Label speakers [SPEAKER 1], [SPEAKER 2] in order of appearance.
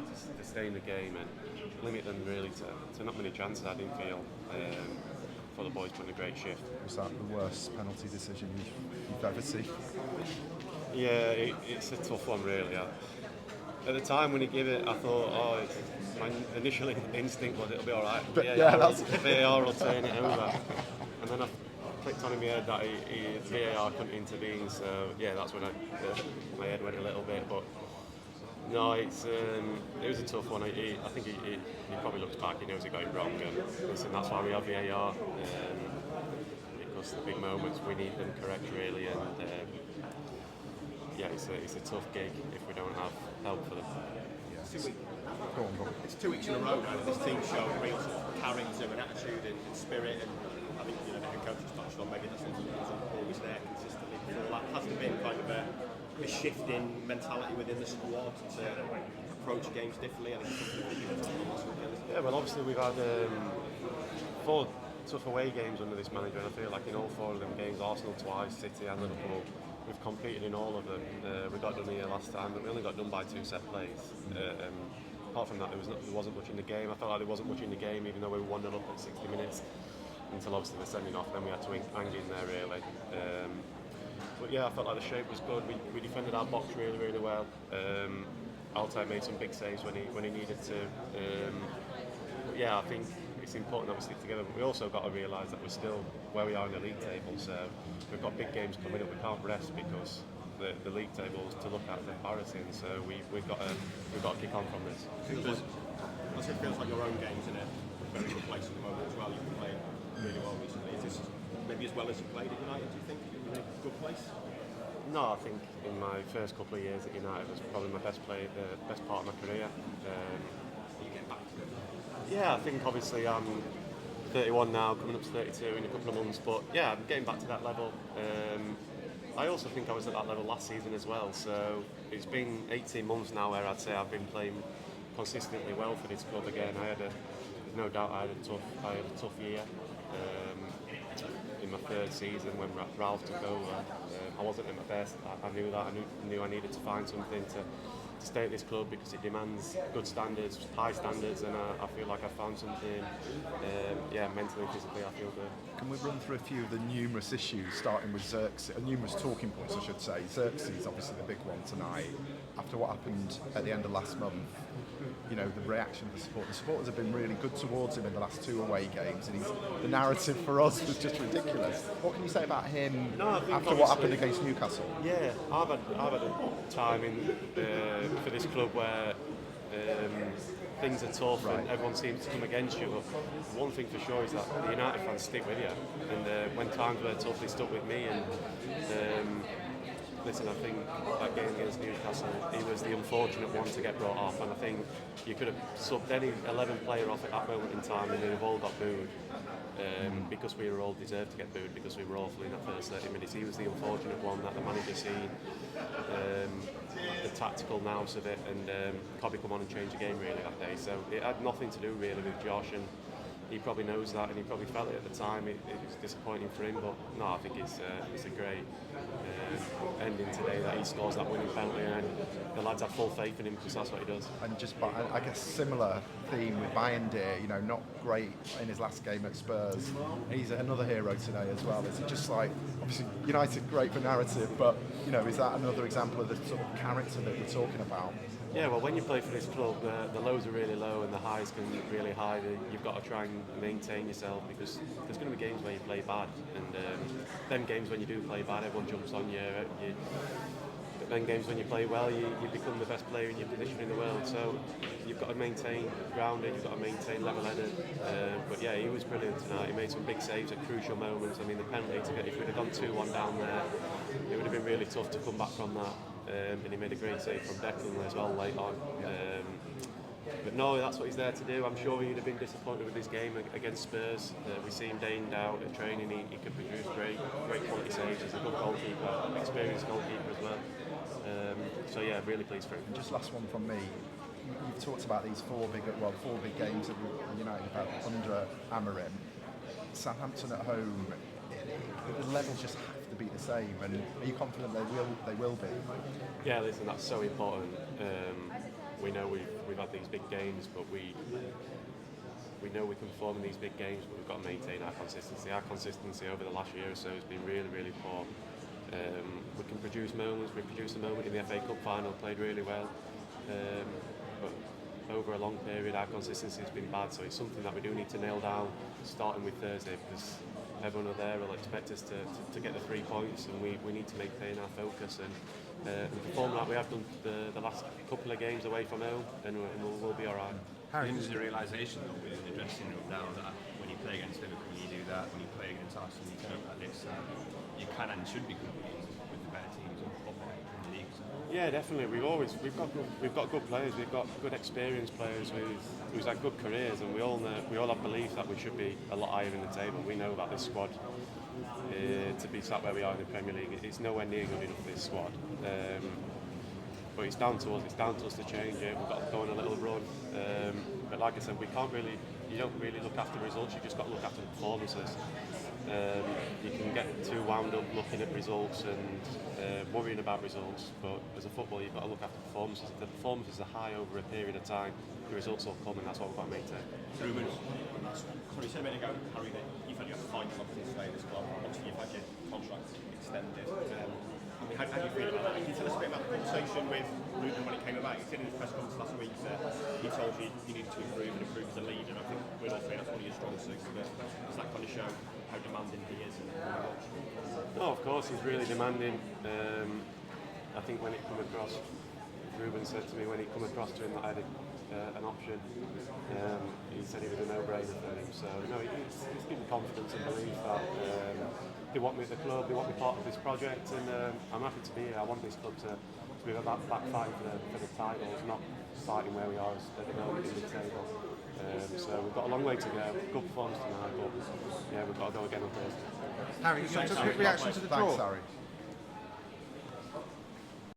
[SPEAKER 1] to stay in the game and limit them really to not many chances. I didn't feel for the boys putting a great shift.
[SPEAKER 2] Was that the worst penalty decision you've ever seen?
[SPEAKER 1] Yeah, it's a tough one really. At the time when he gave it, I thought, my initial instinct was it'll be all right.
[SPEAKER 2] But that's
[SPEAKER 1] VAR will turn it over, and then I clicked on in my head that VAR couldn't intervene. So yeah, that's when my head went a little bit. But no, it was a tough one. I think he probably looks back, he knows he got it wrong, and listen, that's why we have VAR. Because the big moments we need them correct really, and yeah, it's a tough gig if we don't have help for them.
[SPEAKER 2] Go on.
[SPEAKER 3] It's 2 weeks in a row now that this team showed real sort of character and attitude and spirit, and I think the head coach has touched on maybe that's something that wasn't always there consistently before that. Has there been kind of a shift in mentality within the squad to approach games differently? I think it's something that you can
[SPEAKER 1] Yeah, well obviously we've had 4 tough away games under this manager, and I feel like in all 4 of them games, Arsenal twice, City and Liverpool, we've competed in all of them. We got done here last time, but we only got done by 2 set plays. Apart from that, there wasn't much in the game. I felt like there wasn't much in the game, even though we were 1-0 up at 60 minutes, until obviously the sending off. Then we had to hang in there really. But yeah, I felt like the shape was good. We defended our box really, really well. Altay made some big saves when he needed to. But yeah, I think it's important that we stick together, but we also got to realise that we're still where we are in the league table, so we've got big games coming up. We can't rest because the league table is to look at the comparison, so we've got to kick on from this.
[SPEAKER 3] It feels like your own game's in a very good place at the moment as well. You've been playing really well recently. Is this maybe as well as you played at United, do you think? You're in a good place?
[SPEAKER 1] No, I think in my first couple of years at United was probably my best part of my career.
[SPEAKER 3] You get back to it.
[SPEAKER 1] Yeah, I think obviously I'm 31 now, coming up to 32 in a couple of months, but yeah, I'm getting back to that level. I also think I was at that level last season as well, so it's been 18 months now where I'd say I've been playing consistently well for this club again. There's no doubt I had a tough year in my 3rd season when Ralph took over. I wasn't at my best. I knew that. I knew I needed to find something to stay at this club because it demands good standards, high standards, and I feel like I found something. Mentally, physically, I feel good.
[SPEAKER 2] Can we run through a few of the numerous issues, starting with Zirkzee, numerous talking points, I should say. Zirkzee is obviously the big one tonight. After what happened at the end of last month, you know, the reaction of the supporters have been really good towards him in the last 2 away games, and the narrative for us was just ridiculous. What can you say about him after what happened against Newcastle?
[SPEAKER 1] Yeah, I've had a time for this club where things are tough and everyone seems to come against you, but one thing for sure is that the United fans stick with you, and when times were tough they stuck with me, and listen, I think that game against Newcastle, he was the unfortunate one to get brought off, and I think you could have subbed any 11 player off at that moment in time and they'd have all got booed. Because we were all deserved to get booed because we were awful in that first 30 minutes. He was the unfortunate one that the manager seen the tactical nous of it, and probably come on and change the game really that day. So it had nothing to do really with Josh, and he probably knows that, and he probably felt it at the time. It was disappointing for him, but no, I think it's a great ending today that he scores that winning penalty, and the lads have full faith in him because that's what he does.
[SPEAKER 2] And just, I guess, similar theme with Bayindir, you know, not great in his last game at Spurs. He's another hero today as well. Is it just like, obviously, United great for narrative, but, you know, is that another example of the sort of character that we're talking about?
[SPEAKER 1] Yeah, well, when you play for this club, the lows are really low and the highs can be really high. You've got to try and maintain yourself because there's going to be games where you play bad, and then games when you do play bad, everyone jumps on you. But then games when you play well, you become the best player in your position in the world. So you've got to maintain grounded, you've got to maintain level-headed. But yeah, he was brilliant tonight. He made some big saves at crucial moments. I mean, the penalty to get, if we'd have gone 2-1 down there, it would have been really tough to come back from that. And he made a great save from Declan as well late on. But no, that's what he's there to do. I'm sure he'd have been disappointed with his game against Spurs. We see him day in, day out at training. He could produce great quality saves. He's a good goalkeeper, experienced goalkeeper as well. So yeah, really pleased for him.
[SPEAKER 2] And just last one from me. You've talked about these four big games that United have had under Amorim. Southampton at home, the levels just have to be the same. And are you confident they will be?
[SPEAKER 1] Yeah, listen, that's so important. We know we've we've had these big games, but we know we can perform in these big games, but we've got to maintain our consistency. Our consistency over the last year or so has been really, really poor. We can produce moments. We produced a moment in the FA Cup final, played really well, but over a long period our consistency has been bad, so it's something that we do need to nail down starting with Thursday, because everyone over there will expect us to get the 3 points, and we need to maintain our focus and perform like we have done the last couple of games away from home, and we'll be alright.
[SPEAKER 4] Harry, there's a realisation though within the dressing room now that when you play against Liverpool you do that, when you play against Arsenal you turn up like this, you can and should be competing with the better teams up there in the league.
[SPEAKER 1] Yeah, definitely. We've got good players. We've got good experienced players who's had good careers, and we all have belief that we should be a lot higher in the table. We know that this squad to be sat where we are in the Premier League, it's nowhere near good enough. This squad, but it's down to us. It's down to us to change it. We've got to go on a little run. But like I said, you don't really look after results. You just got to look after the performances. You can get too wound up looking at results and worrying about results, but as a footballer you've got to look after performances. If the performances are high over a period of time, the results will come, and that's what we've got to maintain.
[SPEAKER 3] Ruben, sorry, you said a minute ago, Harry, that you've had to find something to stay in this club. Obviously you've had your contract extended. I mean, how do you feel about that? Can you tell us a bit about the conversation with Ruben when it came about? He said in his press conference last week that he told you you needed to improve and improve as a leader, and I think we're all saying that's one of your strong suits, but does that kind of show how demanding he is?
[SPEAKER 1] No, of course, he's really demanding. I think when it come across, Ruben said to me when it come across to him that I had an option, he said it was a no-brainer for him. So no, he's given confidence and belief that they want me at the club, they want me part of this project, and I'm happy to be here. I want this club to be back fighting for the titles, not fighting where we are at the moment in the table. So we've got a long way to go. Good performance tonight, but yeah, we've got to go again on Thursday.
[SPEAKER 4] Harry, just a quick reaction to the draw.
[SPEAKER 2] Thanks, Harry.